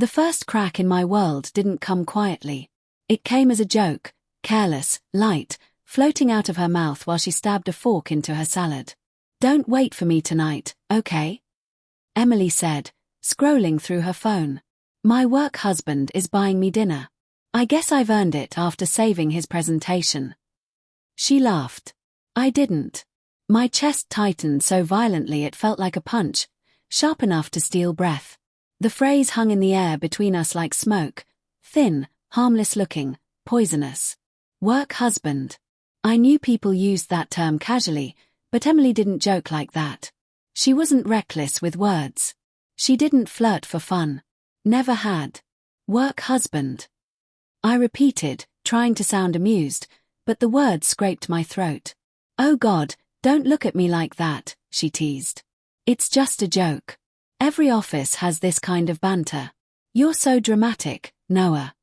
The first crack in my world didn't come quietly. It came as a joke, careless, light, floating out of her mouth while she stabbed a fork into her salad. "Don't wait for me tonight, okay?" Emily said, scrolling through her phone. "My work husband is buying me dinner. I guess I've earned it after saving his presentation." She laughed. I didn't. My chest tightened so violently it felt like a punch, sharp enough to steal breath. The phrase hung in the air between us like smoke, thin, harmless-looking, poisonous. Work husband. I knew people used that term casually, but Emily didn't joke like that. She wasn't reckless with words. She didn't flirt for fun. Never had. Work husband. I repeated, trying to sound amused, but the words scraped my throat. "Oh God, don't look at me like that," she teased. "It's just a joke. Every office has this kind of banter. You're so dramatic, Noah."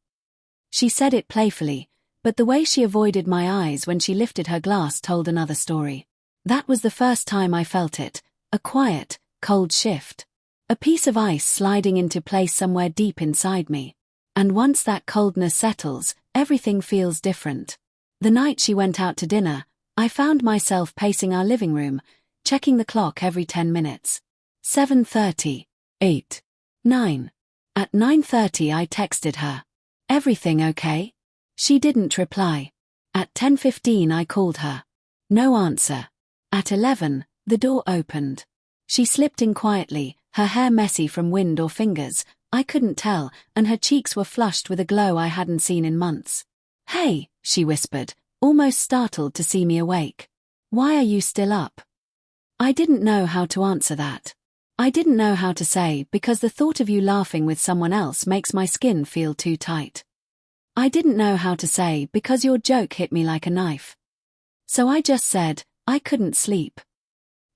She said it playfully, but the way she avoided my eyes when she lifted her glass told another story. That was the first time I felt it, a quiet, cold shift. A piece of ice sliding into place somewhere deep inside me. And once that coldness settles, everything feels different. The night she went out to dinner, I found myself pacing our living room, checking the clock every 10 minutes. 7:30, 8, 9. At 9:30 I texted her. "Everything okay?" She didn't reply. At 10:15 I called her. No answer. At 11, the door opened. She slipped in quietly, her hair messy from wind or fingers, I couldn't tell, and her cheeks were flushed with a glow I hadn't seen in months. "Hey," she whispered, almost startled to see me awake. "Why are you still up?" I didn't know how to answer that. I didn't know how to say, because the thought of you laughing with someone else makes my skin feel too tight. I didn't know how to say, because your joke hit me like a knife. So I just said, I couldn't sleep.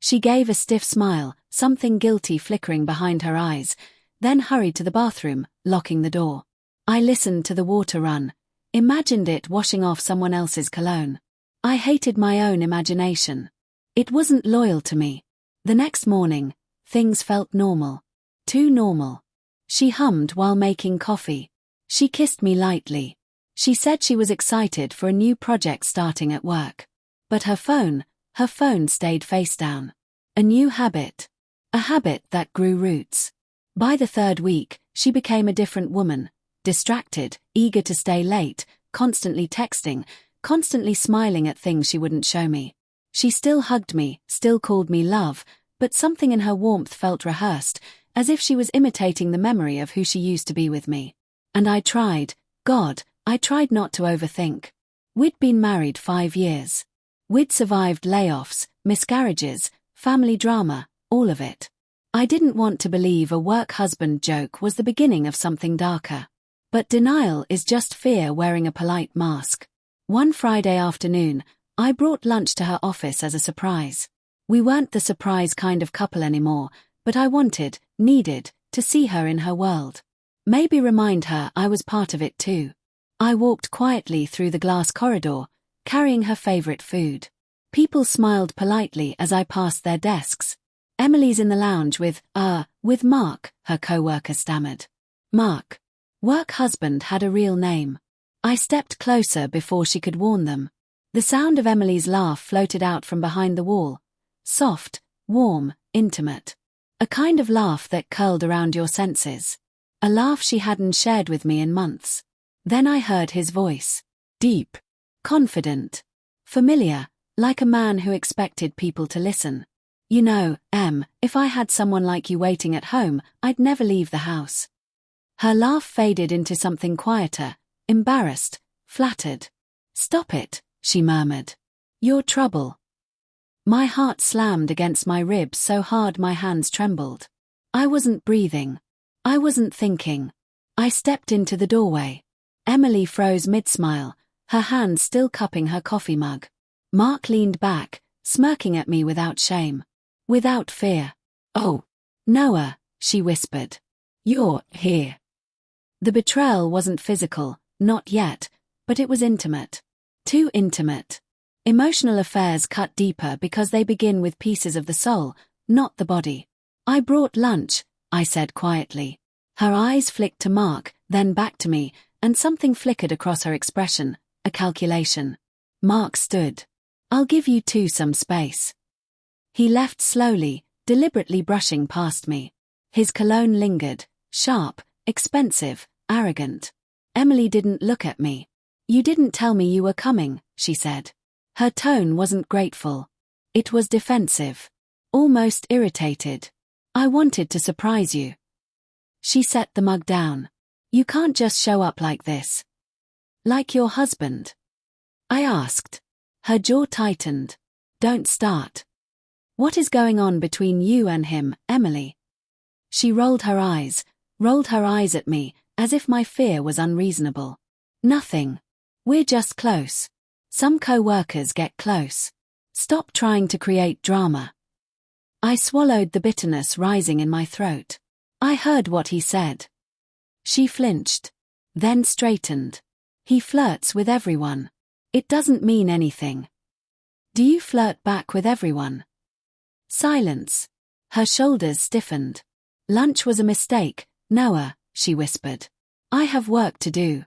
She gave a stiff smile, something guilty flickering behind her eyes, then hurried to the bathroom, locking the door. I listened to the water run, imagined it washing off someone else's cologne. I hated my own imagination. It wasn't loyal to me. The next morning, things felt normal. Too normal. She hummed while making coffee. She kissed me lightly. She said she was excited for a new project starting at work. But her phone stayed face down. A new habit. A habit that grew roots. By the third week, she became a different woman. Distracted, eager to stay late, constantly texting, constantly smiling at things she wouldn't show me. She still hugged me, still called me love, but something in her warmth felt rehearsed, as if she was imitating the memory of who she used to be with me. And I tried not to overthink. We'd been married 5 years. We'd survived layoffs, miscarriages, family drama, all of it. I didn't want to believe a work husband joke was the beginning of something darker. But denial is just fear wearing a polite mask. One Friday afternoon, I brought lunch to her office as a surprise. We weren't the surprise kind of couple anymore, but I needed, to see her in her world. Maybe remind her I was part of it too. I walked quietly through the glass corridor, carrying her favorite food. People smiled politely as I passed their desks. "Emily's in the lounge with Mark," her co-worker stammered. Mark. Work husband had a real name. I stepped closer before she could warn them. The sound of Emily's laugh floated out from behind the wall. Soft, warm, intimate. A kind of laugh that curled around your senses. A laugh she hadn't shared with me in months. Then I heard his voice. Deep. Confident. Familiar, like a man who expected people to listen. "You know, Em, if I had someone like you waiting at home, I'd never leave the house." Her laugh faded into something quieter, embarrassed, flattered. "Stop it," she murmured. "You're trouble." My heart slammed against my ribs so hard my hands trembled. I wasn't breathing. I wasn't thinking. I stepped into the doorway. Emily froze mid-smile, her hand still cupping her coffee mug. Mark leaned back, smirking at me without shame. Without fear. "Oh, Noah," she whispered. "You're here." The betrayal wasn't physical, not yet, but it was intimate. Too intimate. Emotional affairs cut deeper because they begin with pieces of the soul, not the body. "I brought lunch," I said quietly. Her eyes flicked to Mark, then back to me, and something flickered across her expression, a calculation. Mark stood. I'll give you two some space. He left slowly, deliberately brushing past me. His cologne lingered, sharp, expensive, arrogant. Emily didn't look at me. You didn't tell me you were coming, she said. Her tone wasn't grateful. It was defensive. Almost irritated. I wanted to surprise you. She set the mug down. You can't just show up like this. Like your husband? I asked. Her jaw tightened. Don't start. What is going on between you and him, Emily? She rolled her eyes at me, as if my fear was unreasonable. Nothing. We're just close. Some co-workers get close. Stop trying to create drama. I swallowed the bitterness rising in my throat. I heard what he said. She flinched. Then straightened. He flirts with everyone. It doesn't mean anything. Do you flirt back with everyone? Silence. Her shoulders stiffened. Lunch was a mistake, Noah, she whispered. I have work to do.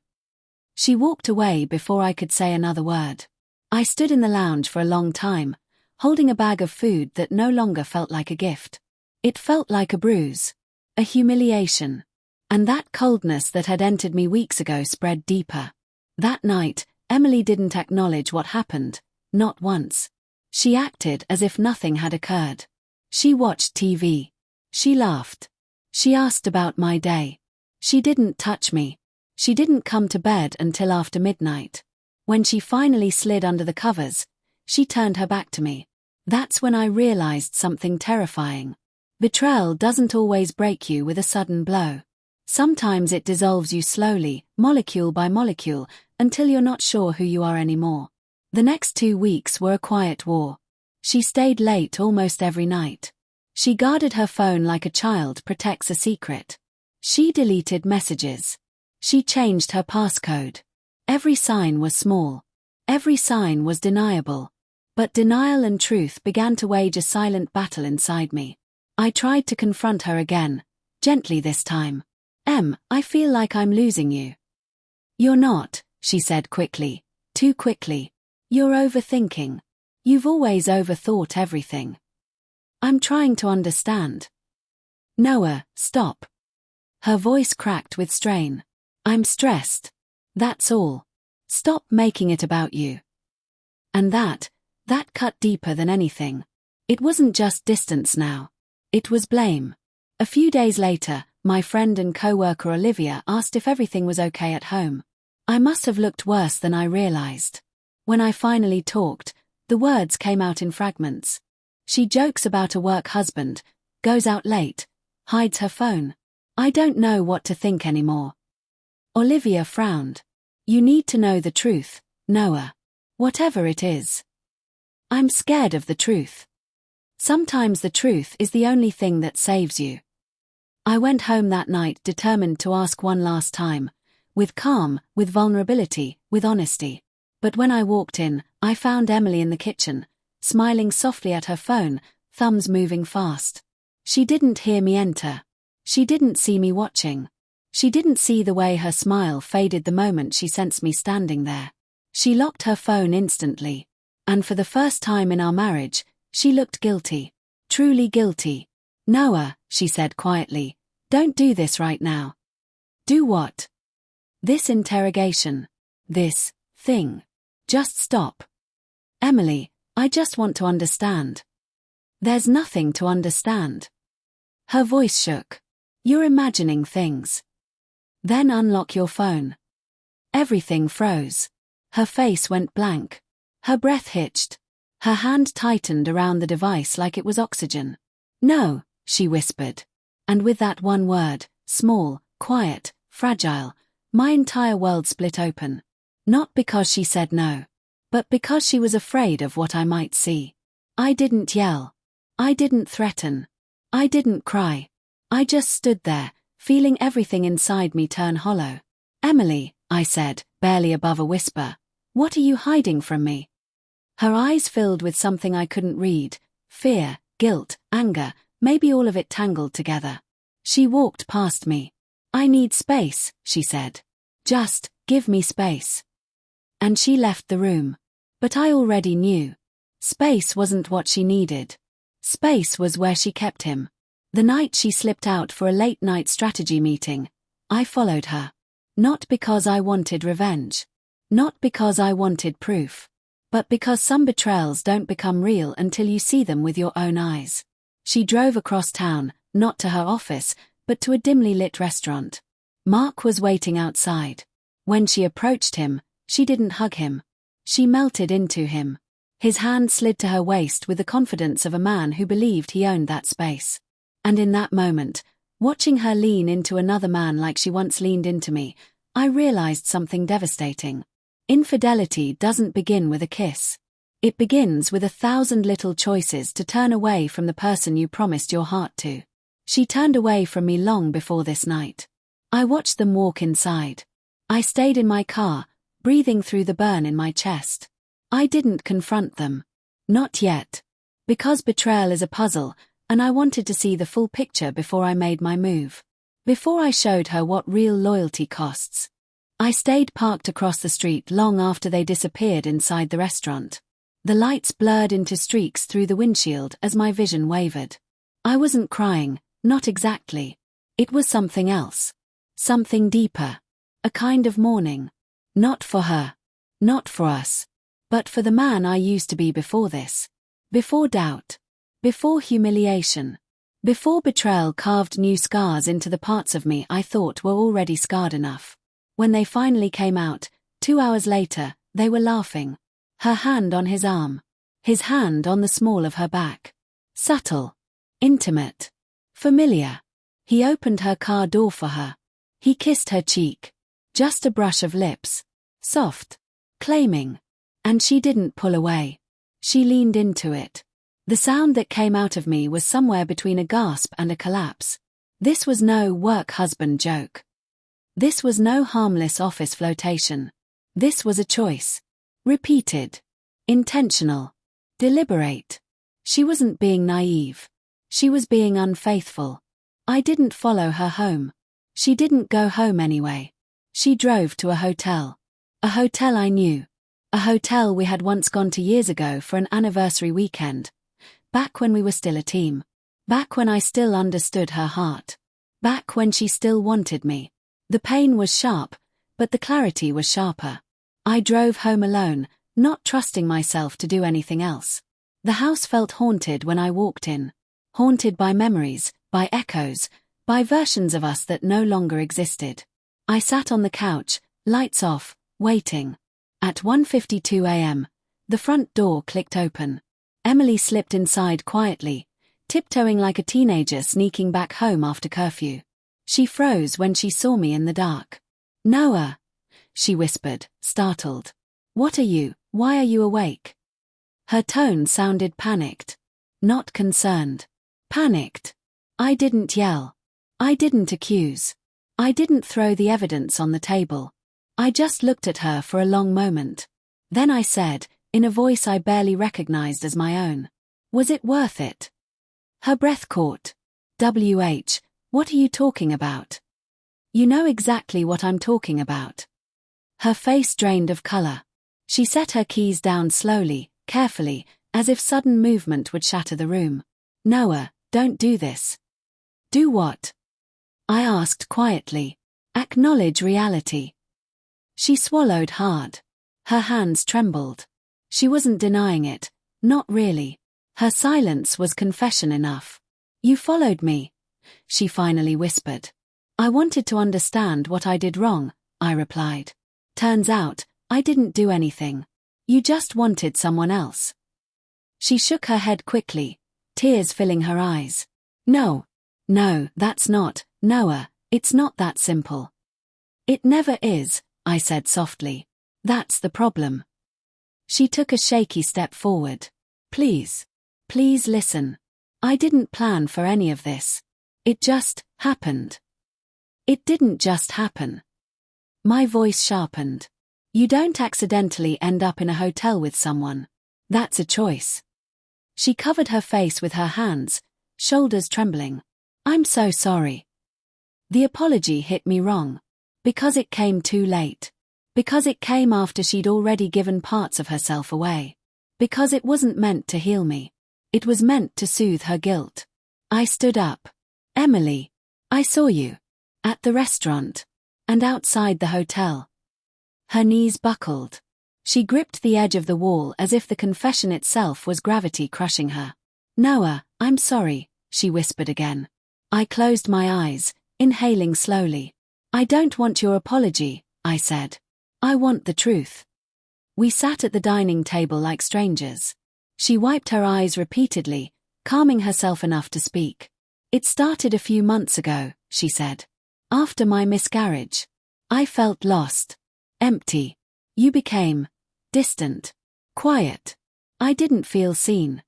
She walked away before I could say another word. I stood in the lounge for a long time, holding a bag of food that no longer felt like a gift. It felt like a bruise, a humiliation. And that coldness that had entered me weeks ago spread deeper. That night, Emily didn't acknowledge what happened, not once. She acted as if nothing had occurred. She watched TV. She laughed. She asked about my day. She didn't touch me. She didn't come to bed until after midnight. When she finally slid under the covers, she turned her back to me. That's when I realized something terrifying. Betrayal doesn't always break you with a sudden blow. Sometimes it dissolves you slowly, molecule by molecule, until you're not sure who you are anymore. The next 2 weeks were a quiet war. She stayed late almost every night. She guarded her phone like a child protects a secret. She deleted messages. She changed her passcode. Every sign was small. Every sign was deniable. But denial and truth began to wage a silent battle inside me. I tried to confront her again, gently this time. I feel like I'm losing you. You're not, she said quickly. Too quickly. You're overthinking. You've always overthought everything. I'm trying to understand. Noah, stop. Her voice cracked with strain. I'm stressed. That's all. Stop making it about you. And that cut deeper than anything. It wasn't just distance now. It was blame. A few days later, my friend and co-worker Olivia asked if everything was okay at home. I must have looked worse than I realized. When I finally talked, the words came out in fragments. She jokes about a work husband, goes out late, hides her phone. I don't know what to think anymore. Olivia frowned. You need to know the truth, Noah. Whatever it is. I'm scared of the truth. Sometimes the truth is the only thing that saves you. I went home that night determined to ask one last time, with calm, with vulnerability, with honesty. But when I walked in, I found Emily in the kitchen, smiling softly at her phone, thumbs moving fast. She didn't hear me enter. She didn't see me watching. She didn't see the way her smile faded the moment she sensed me standing there. She locked her phone instantly. And for the first time in our marriage, she looked guilty. Truly guilty. Noah, she said quietly, don't do this right now. Do what? This interrogation. This thing. Just stop. Emily, I just want to understand. There's nothing to understand. Her voice shook. You're imagining things. Then unlock your phone. Everything froze. Her face went blank. Her breath hitched. Her hand tightened around the device like it was oxygen. No, she whispered. And with that one word, small, quiet, fragile, my entire world split open. Not because she said no, but because she was afraid of what I might see. I didn't yell. I didn't threaten. I didn't cry. I just stood there, feeling everything inside me turn hollow. Emily, I said, barely above a whisper, what are you hiding from me? Her eyes filled with something I couldn't read, fear, guilt, anger, maybe all of it tangled together. She walked past me. I need space, she said. Just, give me space. And she left the room. But I already knew. Space wasn't what she needed. Space was where she kept him. The night she slipped out for a late-night strategy meeting, I followed her. Not because I wanted revenge. Not because I wanted proof. But because some betrayals don't become real until you see them with your own eyes. She drove across town, not to her office, but to a dimly lit restaurant. Mark was waiting outside. When she approached him, she didn't hug him. She melted into him. His hand slid to her waist with the confidence of a man who believed he owned that space. And in that moment, watching her lean into another man like she once leaned into me, I realized something devastating. Infidelity doesn't begin with a kiss. It begins with 1,000 little choices to turn away from the person you promised your heart to. She turned away from me long before this night. I watched them walk inside. I stayed in my car, breathing through the burn in my chest. I didn't confront them. Not yet. Because betrayal is a puzzle, and I wanted to see the full picture before I made my move. Before I showed her what real loyalty costs. I stayed parked across the street long after they disappeared inside the restaurant. The lights blurred into streaks through the windshield as my vision wavered. I wasn't crying, not exactly. It was something else. Something deeper. A kind of mourning. Not for her. Not for us. But for the man I used to be before this. Before doubt. Before humiliation. Before betrayal carved new scars into the parts of me I thought were already scarred enough. When they finally came out, 2 hours later, they were laughing. Her hand on his arm. His hand on the small of her back. Subtle. Intimate. Familiar. He opened her car door for her. He kissed her cheek. Just a brush of lips. Soft. Claiming. And she didn't pull away. She leaned into it. The sound that came out of me was somewhere between a gasp and a collapse. This was no work husband joke. This was no harmless office flotation. This was a choice. Repeated. Intentional. Deliberate. She wasn't being naive. She was being unfaithful. I didn't follow her home. She didn't go home anyway. She drove to a hotel. A hotel I knew. A hotel we had once gone to years ago for an anniversary weekend. Back when we were still a team. Back when I still understood her heart. Back when she still wanted me. The pain was sharp, but the clarity was sharper. I drove home alone, not trusting myself to do anything else. The house felt haunted when I walked in. Haunted by memories, by echoes, by versions of us that no longer existed. I sat on the couch, lights off, waiting. At 1:52 a.m., the front door clicked open. Emily slipped inside quietly, tiptoeing like a teenager sneaking back home after curfew. She froze when she saw me in the dark. "Noah," she whispered, startled. "What are you? Why are you awake?" Her tone sounded panicked. Not concerned. Panicked. I didn't yell. I didn't accuse. I didn't throw the evidence on the table. I just looked at her for a long moment. Then I said, in a voice I barely recognized as my own, "Was it worth it?" Her breath caught. What are you talking about?" "You know exactly what I'm talking about." Her face drained of color. She set her keys down slowly, carefully, as if sudden movement would shatter the room. "Noah, don't do this." "Do what?" I asked quietly. "Acknowledge reality." She swallowed hard. Her hands trembled. She wasn't denying it, not really. Her silence was confession enough. "You followed me," she finally whispered. "I wanted to understand what I did wrong," I replied. "Turns out, I didn't do anything. You just wanted someone else." She shook her head quickly, tears filling her eyes. No, that's not, Noah, it's not that simple." "It never is," I said softly. "That's the problem." She took a shaky step forward. Please listen. I didn't plan for any of this. It just happened." "It didn't just happen." My voice sharpened. "You don't accidentally end up in a hotel with someone. That's a choice." She covered her face with her hands, shoulders trembling. "I'm so sorry." The apology hit me wrong. Because it came too late. Because it came after she'd already given parts of herself away. Because it wasn't meant to heal me. It was meant to soothe her guilt. I stood up. Emily, I saw you. At the restaurant. And outside the hotel. Her knees buckled. She gripped the edge of the wall as if the confession itself was gravity crushing her. Noah, I'm sorry, she whispered again. I closed my eyes, inhaling slowly. I don't want your apology, I said. I want the truth. We sat at the dining table like strangers. She wiped her eyes repeatedly, calming herself enough to speak. It started a few months ago, she said. After my miscarriage. I felt lost. Empty. You became distant. Quiet. I didn't feel seen.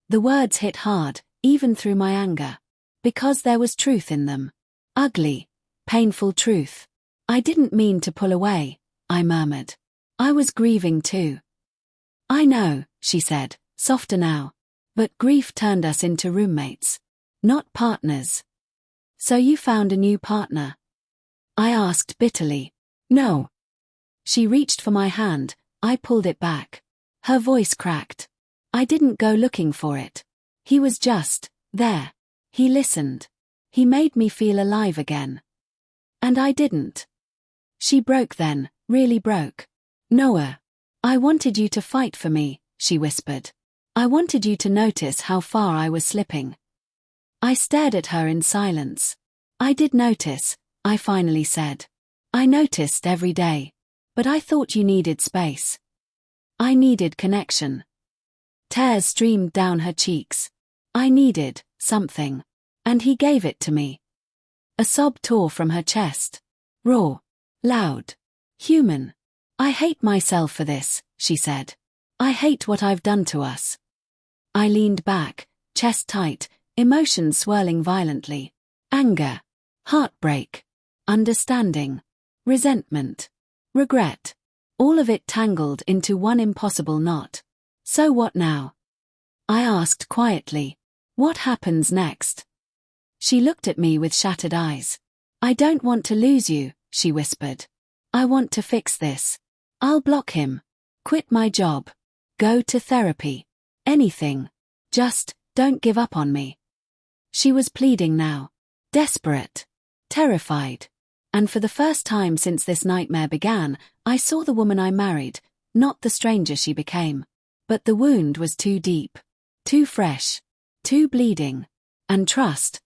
The words hit hard, even through my anger. Because there was truth in them. Ugly, painful truth. I didn't mean to pull away, I murmured. I was grieving too. I know, she said, softer now. But grief turned us into roommates. Not partners. So you found a new partner? I asked bitterly. No. She reached for my hand, I pulled it back. Her voice cracked. I didn't go looking for it. He was just there. He listened. He made me feel alive again. And I didn't. She broke then, really broke. Noah. I wanted you to fight for me, she whispered. I wanted you to notice how far I was slipping. I stared at her in silence. I did notice, I finally said. I noticed every day. But I thought you needed space. I needed connection. Tears streamed down her cheeks. I needed something. And he gave it to me. A sob tore from her chest. Raw. Loud. Human. I hate myself for this, she said. I hate what I've done to us. I leaned back, chest tight, emotions swirling violently. Anger. Heartbreak. Understanding. Resentment. Regret. All of it tangled into one impossible knot. So what now? I asked quietly. What happens next? She looked at me with shattered eyes. I don't want to lose you, she whispered. I want to fix this. I'll block him. Quit my job. Go to therapy. Anything. Just, don't give up on me. She was pleading now. Desperate. Terrified. And for the first time since this nightmare began, I saw the woman I married, not the stranger she became. But the wound was too deep. Too fresh. Too bleeding. And trust.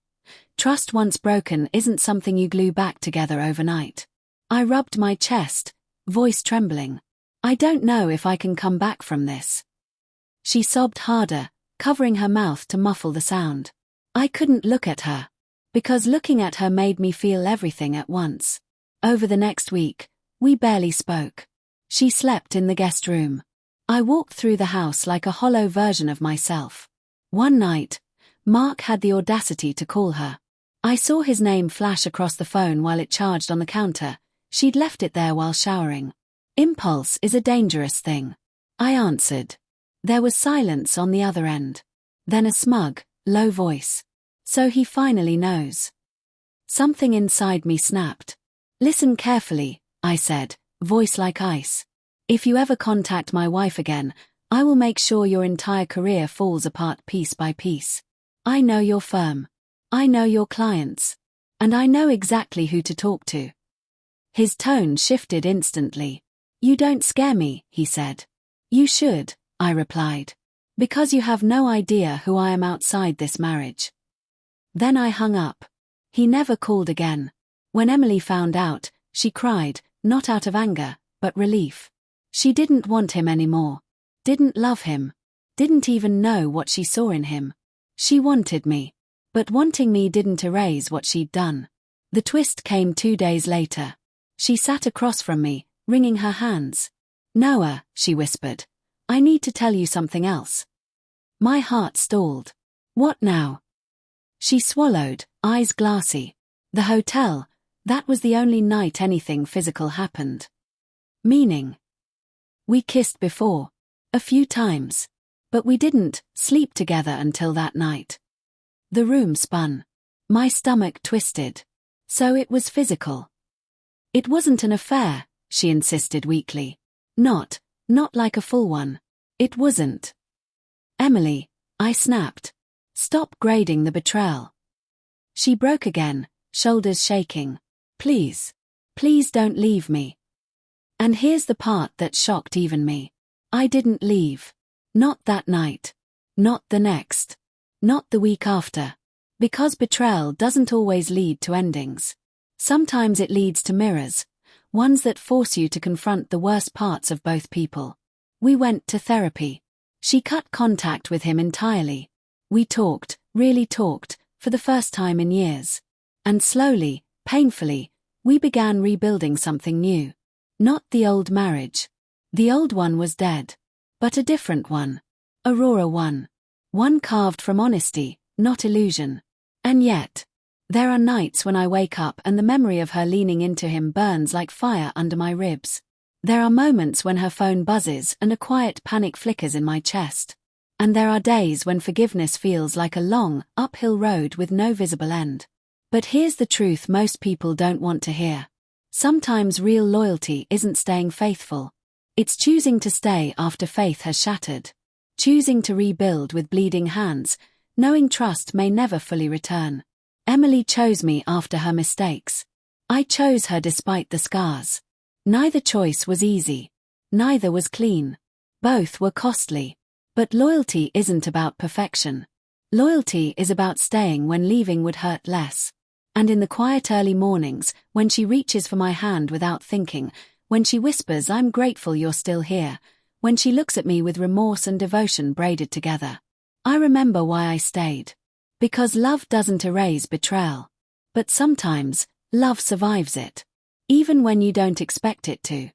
Trust once broken isn't something you glue back together overnight. I rubbed my chest, voice trembling. I don't know if I can come back from this. She sobbed harder, covering her mouth to muffle the sound. I couldn't look at her. Because looking at her made me feel everything at once. Over the next week, we barely spoke. She slept in the guest room. I walked through the house like a hollow version of myself. One night, Mark had the audacity to call her. I saw his name flash across the phone while it charged on the counter. She'd left it there while showering. Impulse is a dangerous thing. I answered. There was silence on the other end. Then a smug, low voice. So he finally knows. Something inside me snapped. Listen carefully, I said, voice like ice. If you ever contact my wife again, I will make sure your entire career falls apart piece by piece. I know you're firm. I know your clients. And I know exactly who to talk to. His tone shifted instantly. You don't scare me, he said. You should, I replied. Because you have no idea who I am outside this marriage. Then I hung up. He never called again. When Emily found out, she cried, not out of anger, but relief. She didn't want him anymore. Didn't love him. Didn't even know what she saw in him. She wanted me. But wanting me didn't erase what she'd done. The twist came 2 days later. She sat across from me, wringing her hands. Noah, she whispered. I need to tell you something else. My heart stalled. What now? She swallowed, eyes glassy. The hotel, that was the only night anything physical happened. Meaning? We kissed before. A few times. But we didn't sleep together until that night. The room spun. My stomach twisted. So it was physical. It wasn't an affair, she insisted weakly. Not like a full one. It wasn't. Emily, I snapped. Stop grading the betrayal. She broke again, shoulders shaking. Please don't leave me. And here's the part that shocked even me. I didn't leave. Not that night. Not the next. Not the week after. Because betrayal doesn't always lead to endings. Sometimes it leads to mirrors, ones that force you to confront the worst parts of both people. We went to therapy. She cut contact with him entirely. We talked, really talked, for the first time in years. And slowly, painfully, we began rebuilding something new. Not the old marriage. The old one was dead. But a different one. Aurora one. One carved from honesty, not illusion. And yet, there are nights when I wake up and the memory of her leaning into him burns like fire under my ribs. There are moments when her phone buzzes and a quiet panic flickers in my chest. And there are days when forgiveness feels like a long, uphill road with no visible end. But here's the truth most people don't want to hear. Sometimes real loyalty isn't staying faithful. It's choosing to stay after faith has shattered. Choosing to rebuild with bleeding hands, knowing trust may never fully return. Emily chose me after her mistakes. I chose her despite the scars. Neither choice was easy. Neither was clean. Both were costly. But loyalty isn't about perfection. Loyalty is about staying when leaving would hurt less. And in the quiet early mornings, when she reaches for my hand without thinking, when she whispers, "I'm grateful you're still here," when she looks at me with remorse and devotion braided together, I remember why I stayed. Because love doesn't erase betrayal. But sometimes, love survives it. Even when you don't expect it to.